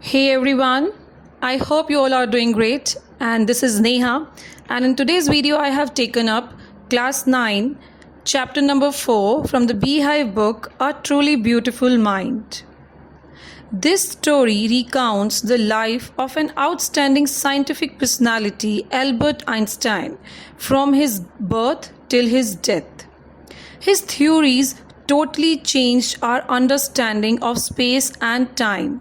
Hey everyone, I hope you all are doing great. And this is Neha. And in today's video, I have taken up class 9, chapter number 4 from the Beehive book, A Truly Beautiful Mind. This story recounts the life of an outstanding scientific personality, Albert Einstein, from his birth till his death. His theories totally changed our understanding of space and time.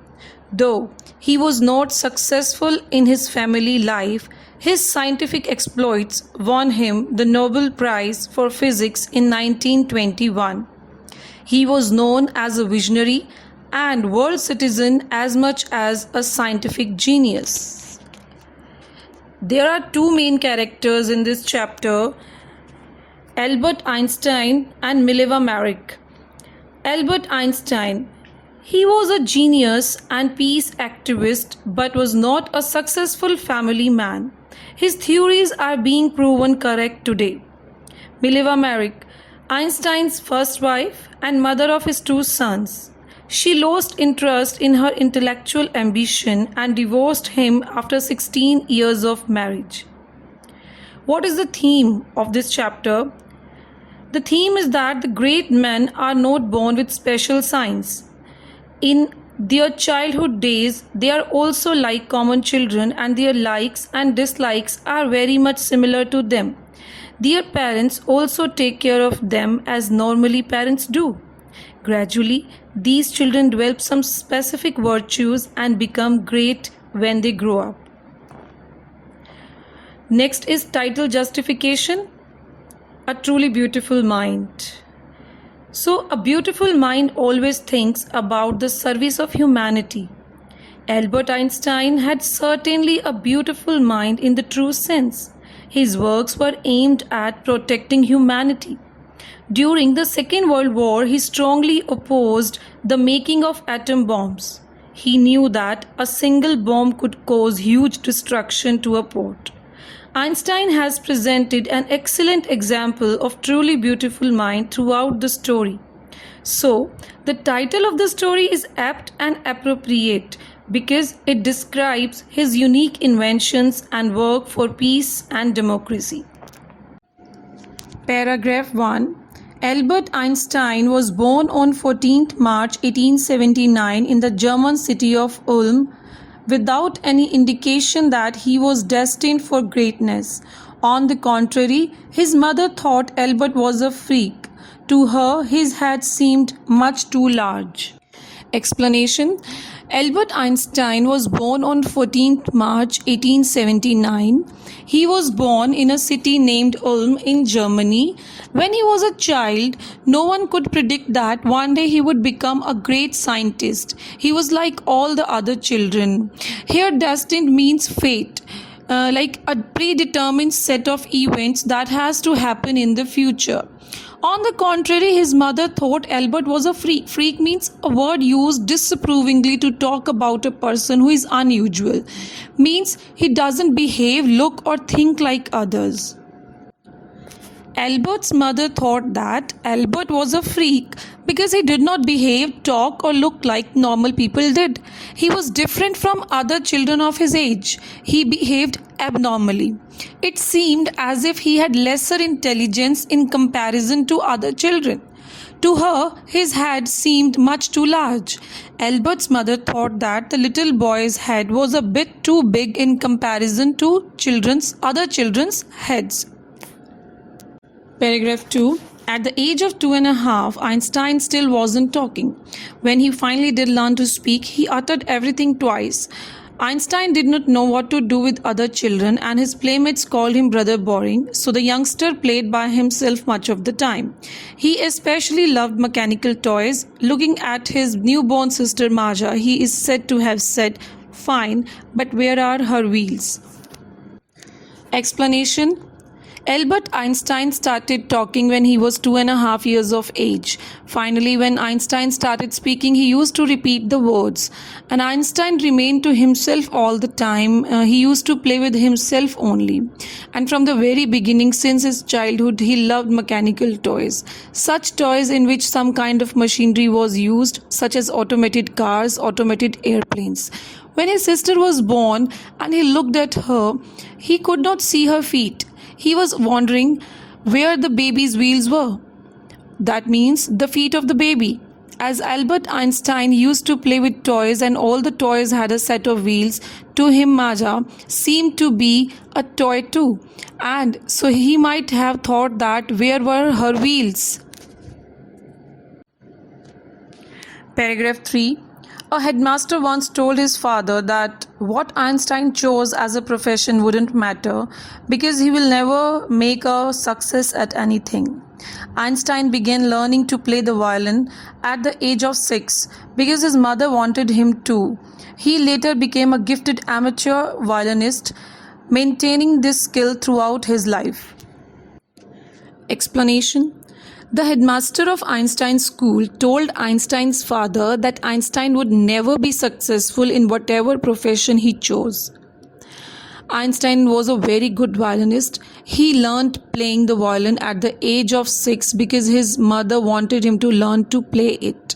Though he was not successful in his family life, his scientific exploits won him the Nobel Prize for Physics in 1921. He was known as a visionary and world citizen as much as a scientific genius. There are two main characters in this chapter, Albert Einstein and Mileva Maric. Albert Einstein, he was a genius and peace activist but was not a successful family man. His theories are being proven correct today. Mileva Maric, Einstein's first wife and mother of his two sons. She lost interest in her intellectual ambition and divorced him after 16 years of marriage. What is the theme of this chapter? The theme is that the great men are not born with special signs. In their childhood days, they are also like common children, and their likes and dislikes are very much similar to them. Their parents also take care of them as normally parents do. Gradually, these children develop some specific virtues and become great when they grow up. Next is title justification. A truly beautiful mind. So, a beautiful mind always thinks about the service of humanity. Albert Einstein had certainly a beautiful mind in the true sense. His works were aimed at protecting humanity. During the Second World War, he strongly opposed the making of atom bombs. He knew that a single bomb could cause huge destruction to a port. Einstein has presented an excellent example of truly beautiful mind throughout the story. So, the title of the story is apt and appropriate because it describes his unique inventions and work for peace and democracy. Paragraph 1. Albert Einstein was born on 14th March 1879 in the German city of Ulm, without any indication that he was destined for greatness. On the contrary, his mother thought Albert was a freak. To her, his head seemed much too large. Explanation. Albert Einstein was born on 14th March 1879. He was born in a city named Ulm in Germany. When he was a child, no one could predict that one day he would become a great scientist. He was like all the other children. Here, destined means fate. Like a predetermined set of events that has to happen in the future. On the contrary, his mother thought Albert was a freak. Freak means a word used disapprovingly to talk about a person who is unusual. Means he doesn't behave, look or think like others. Albert's mother thought that Albert was a freak because he did not behave, talk or look like normal people did. He was different from other children of his age. He behaved abnormally. It seemed as if he had lesser intelligence in comparison to other children. To her, his head seemed much too large. Albert's mother thought that the little boy's head was a bit too big in comparison to other children's heads. Paragraph 2. At the age of 2.5, Einstein still wasn't talking. When he finally did learn to speak, he uttered everything twice. Einstein did not know what to do with other children, and his playmates called him Brother Boring, so the youngster played by himself much of the time. He especially loved mechanical toys. Looking at his newborn sister Maja, he is said to have said, "Fine, but where are her wheels?" Explanation. Albert Einstein started talking when he was 2.5 years of age. Finally, when Einstein started speaking, he used to repeat the words. And Einstein remained to himself all the time. He used to play with himself only. And from the very beginning, since his childhood, he loved mechanical toys. Such toys in which some kind of machinery was used, such as automated cars, automated airplanes. When his sister was born and he looked at her, he could not see her feet. He was wondering where the baby's wheels were. That means the feet of the baby. As Albert Einstein used to play with toys and all the toys had a set of wheels, to him Maja seemed to be a toy too. And so he might have thought that where were her wheels? Paragraph 3. A headmaster once told his father that what Einstein chose as a profession wouldn't matter because he will never make a success at anything. Einstein began learning to play the violin at the age of 6 because his mother wanted him to. He later became a gifted amateur violinist, maintaining this skill throughout his life. Explanation. The headmaster of Einstein's school told Einstein's father that Einstein would never be successful in whatever profession he chose. Einstein was a very good violinist. He learned playing the violin at the age of 6 because his mother wanted him to learn to play it.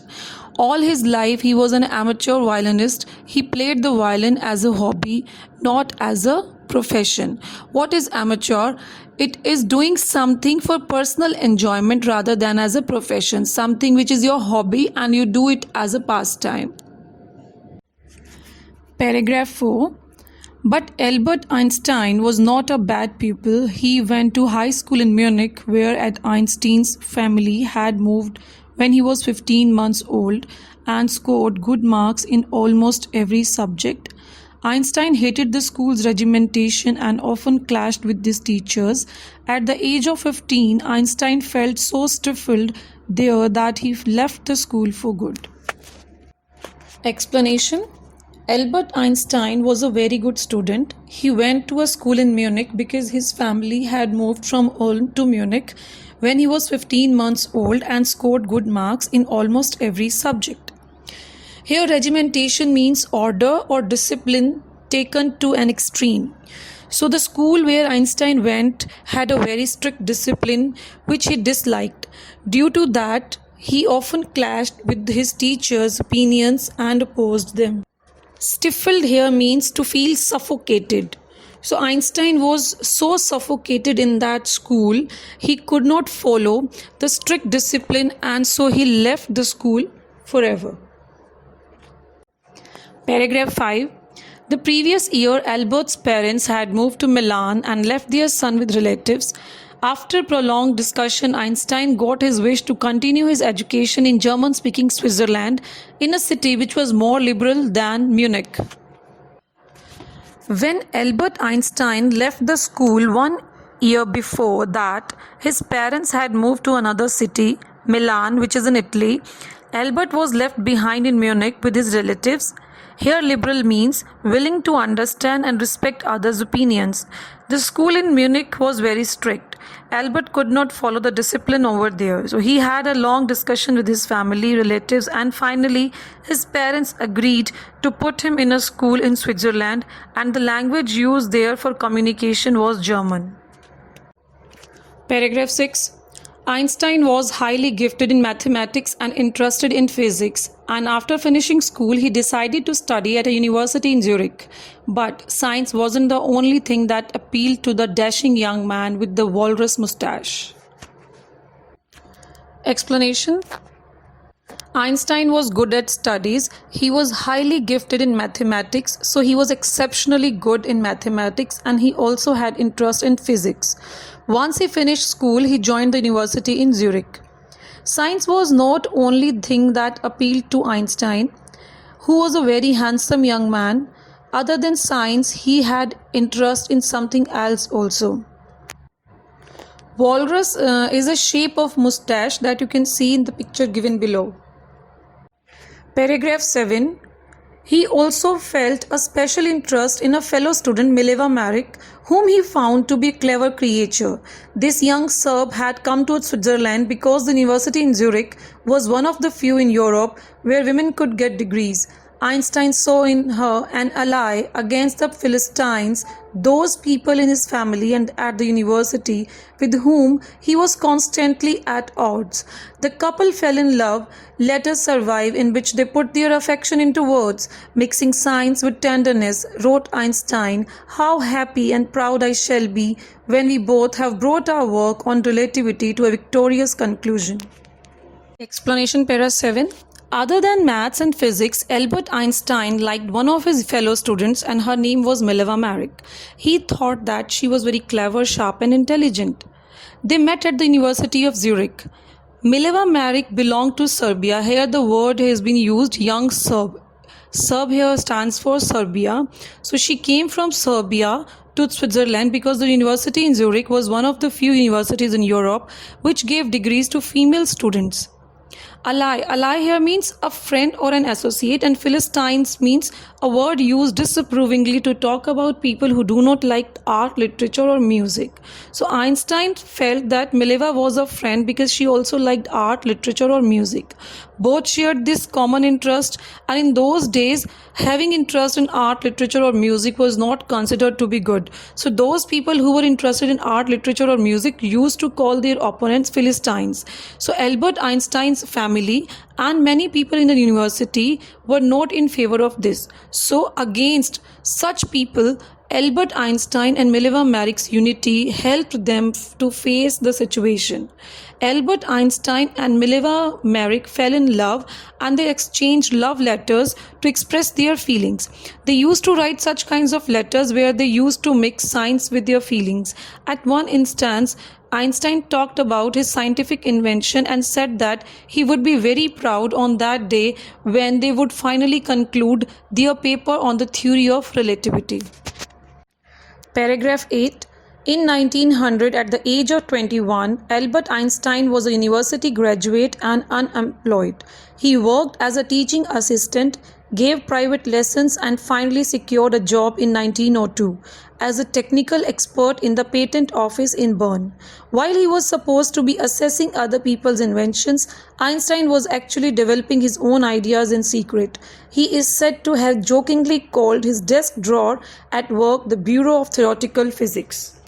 All his life he was an amateur violinist. He played the violin as a hobby, not as a profession. What is amateur? It is doing something for personal enjoyment rather than as a profession, something which is your hobby and you do it as a pastime. Paragraph 4. But Albert Einstein was not a bad pupil. He went to high school in Munich, where Einstein's family had moved when he was 15 months old, and scored good marks in almost every subject. Einstein hated the school's regimentation and often clashed with his teachers. At the age of 15, Einstein felt so stifled there that he left the school for good. Explanation. Albert Einstein was a very good student. He went to a school in Munich because his family had moved from Ulm to Munich when he was 15 months old and scored good marks in almost every subject. Here, regimentation means order or discipline taken to an extreme. So the school where Einstein went had a very strict discipline which he disliked. Due to that, he often clashed with his teachers' opinions and opposed them. Stifled here means to feel suffocated. So Einstein was so suffocated in that school, he could not follow the strict discipline and so he left the school forever. Paragraph 5. The previous year, Albert's parents had moved to Milan and left their son with relatives. After prolonged discussion, Einstein got his wish to continue his education in German-speaking Switzerland, in a city which was more liberal than Munich. When Albert Einstein left the school 1 year before that, his parents had moved to another city, Milan, which is in Italy. Albert was left behind in Munich with his relatives. Here, liberal means willing to understand and respect others' opinions. The school in Munich was very strict. Albert could not follow the discipline over there. So he had a long discussion with his family, relatives, and finally his parents agreed to put him in a school in Switzerland, and the language used there for communication was German. Paragraph 6. Einstein was highly gifted in mathematics and interested in physics, and after finishing school he decided to study at a university in Zurich. But science wasn't the only thing that appealed to the dashing young man with the walrus mustache. Explanation. Einstein was good at studies. He was highly gifted in mathematics, so he was exceptionally good in mathematics, and he also had interest in physics. Once he finished school, he joined the university in Zurich. Science was not only the thing that appealed to Einstein, who was a very handsome young man. Other than science, he had interest in something else also. Walrus is a shape of mustache that you can see in the picture given below. Paragraph 7. He also felt a special interest in a fellow student, Mileva Maric, whom he found to be a clever creature. This young Serb had come to Switzerland because the university in Zurich was one of the few in Europe where women could get degrees. Einstein saw in her an ally against the Philistines, those people in his family and at the university with whom he was constantly at odds. The couple fell in love, letters survive in which they put their affection into words, mixing science with tenderness, wrote Einstein, "How happy and proud I shall be when we both have brought our work on relativity to a victorious conclusion." Explanation para 7. Other than maths and physics, Albert Einstein liked one of his fellow students and her name was Mileva Maric. He thought that she was very clever, sharp and intelligent. They met at the University of Zurich. Mileva Maric belonged to Serbia. Here the word has been used, young Serb. Serb here stands for Serbia. So she came from Serbia to Switzerland because the university in Zurich was one of the few universities in Europe which gave degrees to female students. Ally here means a friend or an associate, and Philistines means a word used disapprovingly to talk about people who do not like art, literature or music. So Einstein felt that Mileva was a friend because she also liked art, literature or music. Both shared this common interest, and in those days having interest in art, literature or music was not considered to be good. So those people who were interested in art, literature or music used to call their opponents Philistines. So Albert Einstein's family and many people in the university were not in favor of this. So against such people, Albert Einstein and Mileva Maric's unity helped them to face the situation. Albert Einstein and Mileva Maric fell in love and they exchanged love letters to express their feelings. They used to write such kinds of letters where they used to mix science with their feelings. At one instance, Einstein talked about his scientific invention and said that he would be very proud on that day when they would finally conclude their paper on the theory of relativity. Paragraph 8. In 1900, at the age of 21, Albert Einstein was a university graduate and unemployed. He worked as a teaching assistant, gave private lessons and finally secured a job in 1902 as a technical expert in the patent office in Bern. While he was supposed to be assessing other people's inventions, Einstein was actually developing his own ideas in secret. He is said to have jokingly called his desk drawer at work the Bureau of Theoretical Physics.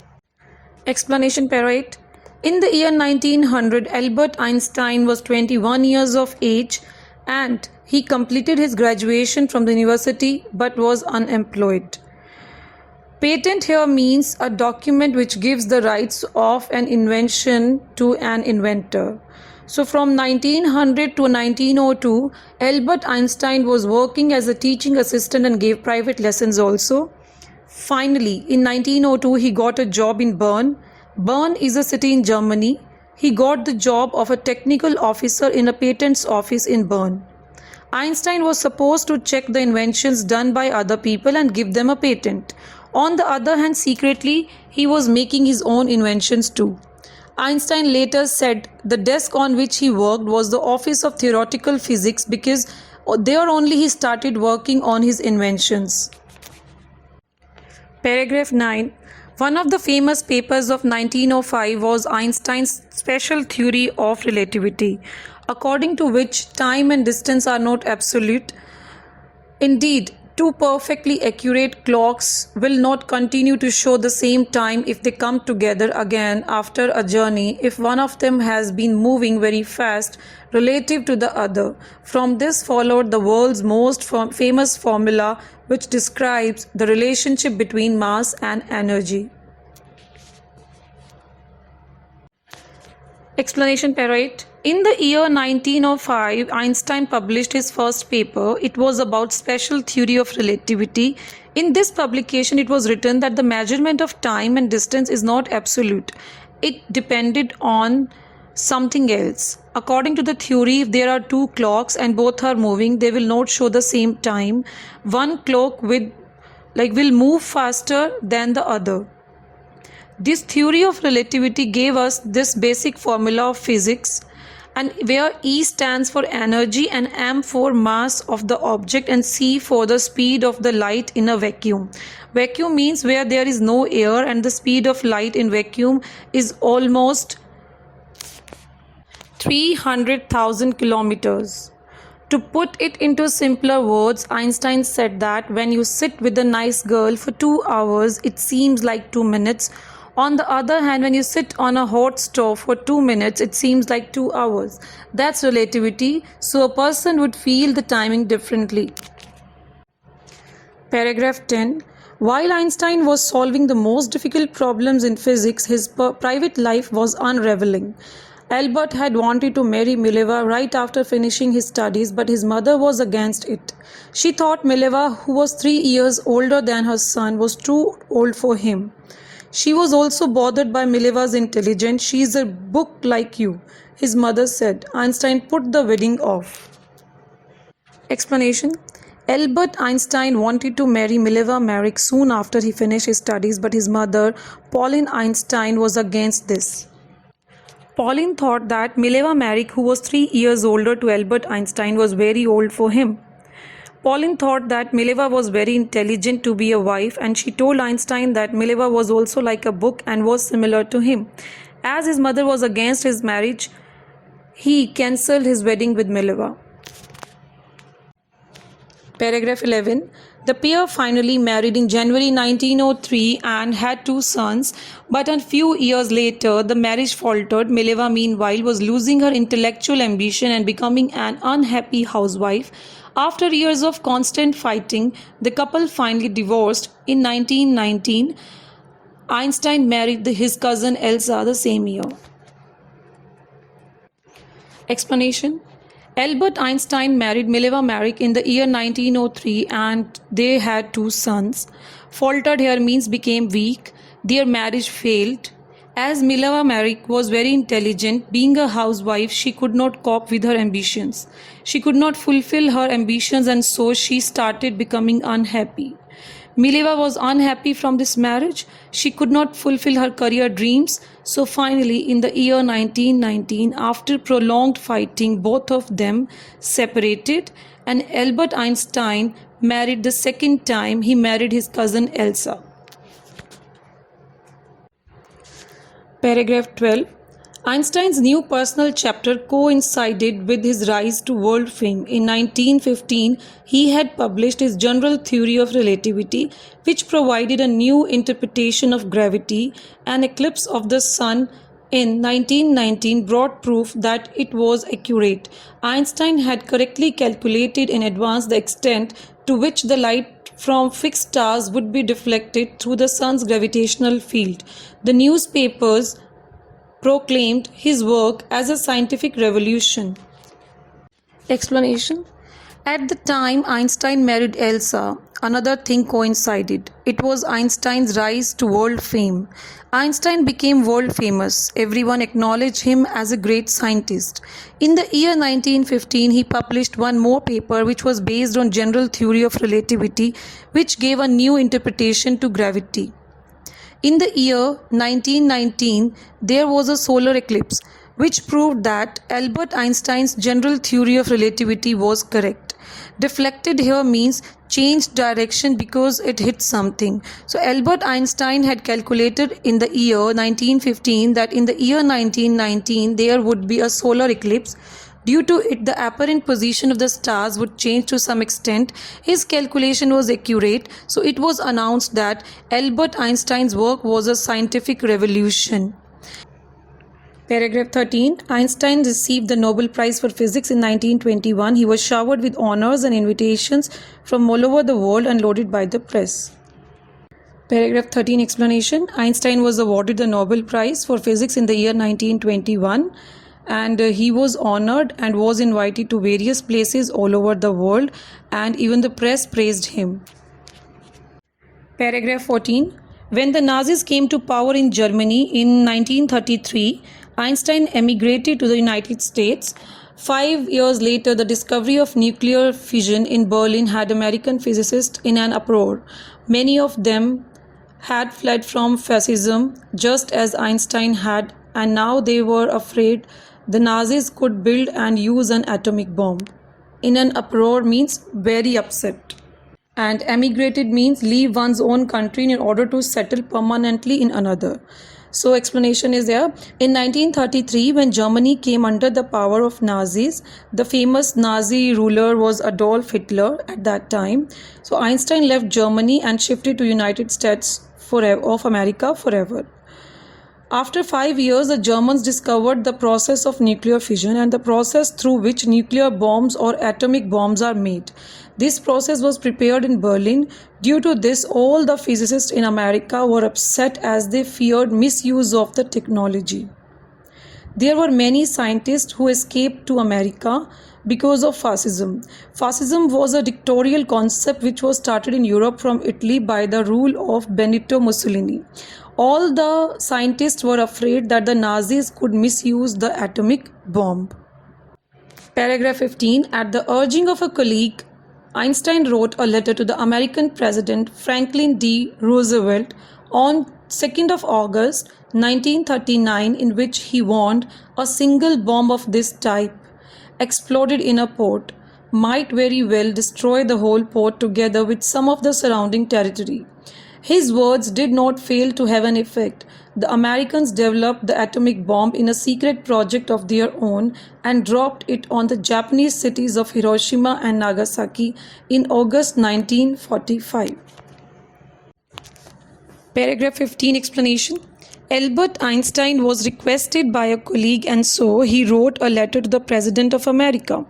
Explanation para 8. In the year 1900, Albert Einstein was 21 years of age and he completed his graduation from the university but was unemployed. Patent here means a document which gives the rights of an invention to an inventor. So from 1900 to 1902, Albert Einstein was working as a teaching assistant and gave private lessons also. Finally, in 1902, he got a job in Bern. Bern is a city in Germany. He got the job of a technical officer in a patents office in Bern. Einstein was supposed to check the inventions done by other people and give them a patent. On the other hand, secretly, he was making his own inventions too. Einstein later said the desk on which he worked was the Office of Theoretical Physics because there only he started working on his inventions. Paragraph 9. One of the famous papers of 1905 was Einstein's special theory of relativity, according to which time and distance are not absolute. Indeed, two perfectly accurate clocks will not continue to show the same time if they come together again after a journey if one of them has been moving very fast relative to the other. From this followed the world's most famous formula which describes the relationship between mass and energy. Explanation para 8. In the year 1905, Einstein published his first paper. It was about special theory of relativity. In this publication, it was written that the measurement of time and distance is not absolute. It depended on something else. According to the theory, if there are two clocks and both are moving, they will not show the same time. One clock will move faster than the other. This theory of relativity gave us this basic formula of physics. and where E stands for energy and m for mass of the object and c for the speed of the light in a vacuum. Vacuum means where there is no air, and the speed of light in vacuum is almost 300,000 kilometers. To put it into simpler words, Einstein said that when you sit with a nice girl for 2 hours, it seems like 2 minutes. On the other hand, when you sit on a hot stove for 2 minutes, it seems like 2 hours. That's relativity, so a person would feel the timing differently. Paragraph 10. While Einstein was solving the most difficult problems in physics, his private life was unraveling. Albert had wanted to marry Mileva right after finishing his studies, but his mother was against it. She thought Mileva, who was 3 years older than her son, was too old for him. She was also bothered by Mileva's intelligence. "She is a book like you," his mother said. Einstein put the wedding off. Explanation. Albert Einstein wanted to marry Mileva Maric soon after he finished his studies, but his mother, Pauline Einstein, was against this. Pauline thought that Mileva Maric, who was 3 years older to Albert Einstein, was very old for him. Pauline thought that Mileva was very intelligent to be a wife, and she told Einstein that Mileva was also like a book and was similar to him. As his mother was against his marriage, he cancelled his wedding with Mileva. Paragraph 11. The pair finally married in January 1903 and had 2 sons, but a few years later the marriage faltered. Mileva, meanwhile, was losing her intellectual ambition and becoming an unhappy housewife. After years of constant fighting, the couple finally divorced. In 1919, Einstein married his cousin Elsa the same year. Explanation. Albert Einstein married Mileva Maric in the year 1903 and they had 2 sons. Faltered here means became weak. Their marriage failed. As Mileva Maric was very intelligent, being a housewife, she could not cope with her ambitions. She could not fulfill her ambitions, and so she started becoming unhappy. Mileva was unhappy from this marriage. She could not fulfill her career dreams. So finally, in the year 1919, after prolonged fighting, both of them separated, and Albert Einstein married the second time. He married his cousin Elsa. Paragraph 12. Einstein's new personal chapter coincided with his rise to world fame. In 1915, he had published his General Theory of Relativity, which provided a new interpretation of gravity. An eclipse of the sun in 1919 brought proof that it was accurate. Einstein had correctly calculated in advance the extent to which the light from fixed stars would be deflected through the sun's gravitational field. The newspapers proclaimed his work as a scientific revolution. Explanation. At the time Einstein married Elsa, another thing coincided. It was Einstein's rise to world fame. Einstein became world famous. Everyone acknowledged him as a great scientist. In the year 1915, he published one more paper which was based on general theory of relativity, which gave a new interpretation to gravity. In the year 1919, there was a solar eclipse, which proved that Albert Einstein's general theory of relativity was correct. Deflected here means changed direction because it hit something. So Albert Einstein had calculated in the year 1915 that in the year 1919 there would be a solar eclipse. Due to it, the apparent position of the stars would change to some extent. His calculation was accurate, so it was announced that Albert Einstein's work was a scientific revolution. Paragraph 13. Einstein received the Nobel Prize for Physics in 1921. He was showered with honors and invitations from all over the world and lauded by the press. Paragraph 13. Explanation. Einstein was awarded the Nobel Prize for Physics in the year 1921. And he was honored and was invited to various places all over the world, and even the press praised him. Paragraph 14. When the Nazis came to power in Germany in 1933, Einstein emigrated to the United States. 5 years later, the discovery of nuclear fission in Berlin had American physicists in an uproar. Many of them had fled from fascism, just as Einstein had, and now they were afraid the Nazis could build and use an atomic bomb. In an uproar means very upset. And emigrated means leave one's own country in order to settle permanently in another. So explanation is there. In 1933, when Germany came under the power of Nazis, the famous Nazi ruler was Adolf Hitler at that time. So Einstein left Germany and shifted to United States of America forever. After 5 years, the Germans discovered the process of nuclear fission and the process through which nuclear bombs or atomic bombs are made. This process was prepared in Berlin. Due to this, all the physicists in America were upset as they feared misuse of the technology. There were many scientists who escaped to America because of fascism. Fascism was a dictatorial concept which was started in Europe from Italy by the rule of Benito Mussolini. All the scientists were afraid that the Nazis could misuse the atomic bomb. Paragraph 15. At the urging of a colleague, Einstein wrote a letter to the American President Franklin D. Roosevelt on 2nd of August 1939 in which he warned a single bomb of this type exploded in a port might very well destroy the whole port together with some of the surrounding territory. His words did not fail to have an effect. The Americans developed the atomic bomb in a secret project of their own and dropped it on the Japanese cities of Hiroshima and Nagasaki in August 1945. Paragraph 15 explanation. Albert Einstein was requested by a colleague and so he wrote a letter to the President of America.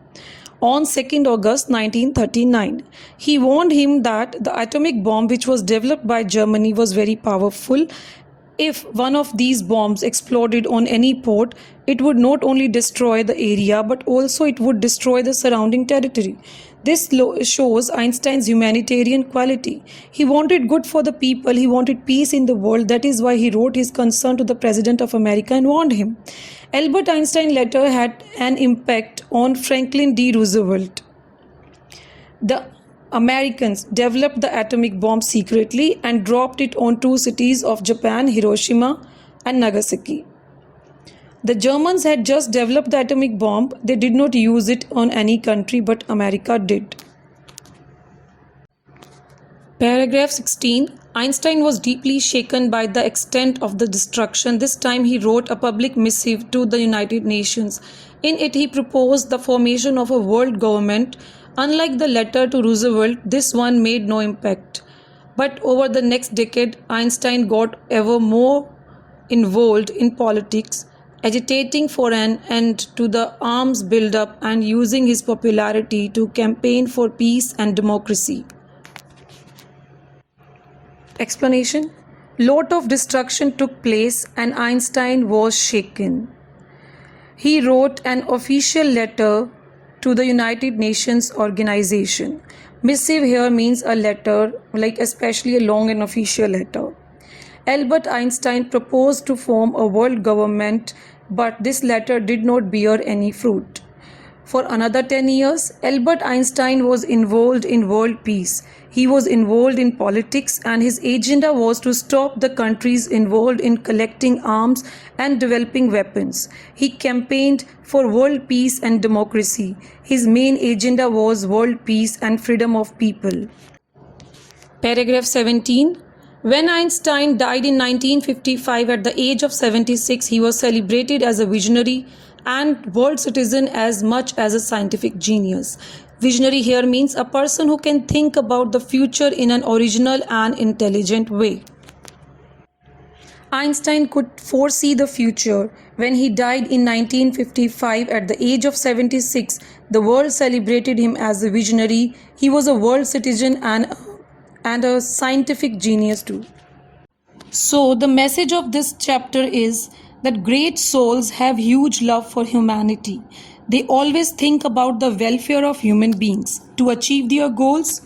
On 2nd August 1939, he warned him that the atomic bomb which was developed by Germany was very powerful. If one of these bombs exploded on any port, it would not only destroy the area but also it would destroy the surrounding territory. This shows Einstein's humanitarian quality. He wanted good for the people, he wanted peace in the world. That is why he wrote his concern to the President of America and warned him. Albert Einstein's letter had an impact on Franklin D. Roosevelt. The Americans developed the atomic bomb secretly and dropped it on two cities of Japan, Hiroshima and Nagasaki. The Germans had just developed the atomic bomb. They did not use it on any country, but America did. Paragraph 16. Einstein was deeply shaken by the extent of the destruction. This time he wrote a public missive to the United Nations. In it he proposed the formation of a world government. Unlike the letter to Roosevelt, this one made no impact. But over the next decade, Einstein got ever more involved in politics, agitating for an end to the arms build-up and using his popularity to campaign for peace and democracy. Explanation. Lot of destruction took place and Einstein was shaken. He wrote an official letter to the United Nations organization. Missive here means a letter, like especially a long and official letter. Albert Einstein proposed to form a world government, but this letter did not bear any fruit. For another 10 years, Albert Einstein was involved in world peace. He was involved in politics and his agenda was to stop the countries involved in collecting arms and developing weapons. He campaigned for world peace and democracy. His main agenda was world peace and freedom of people. Paragraph 17. When Einstein died in 1955 at the age of 76, he was celebrated as a visionary and world citizen as much as a scientific genius. Visionary here means a person who can think about the future in an original and intelligent way. Einstein could foresee the future. When he died in 1955 at the age of 76, the world celebrated him as a visionary. He was a world citizen and a scientific genius too. So the message of this chapter is that great souls have huge love for humanity. They always think about the welfare of human beings. To achieve their goals,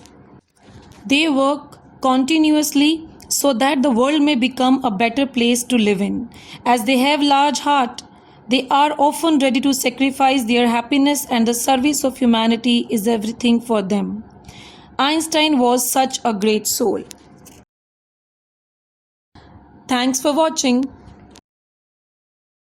they work continuously so that the world may become a better place to live in. As they have large heart, they are often ready to sacrifice their happiness, and the service of humanity is everything for them. Einstein was such a great soul. Thanks for watching.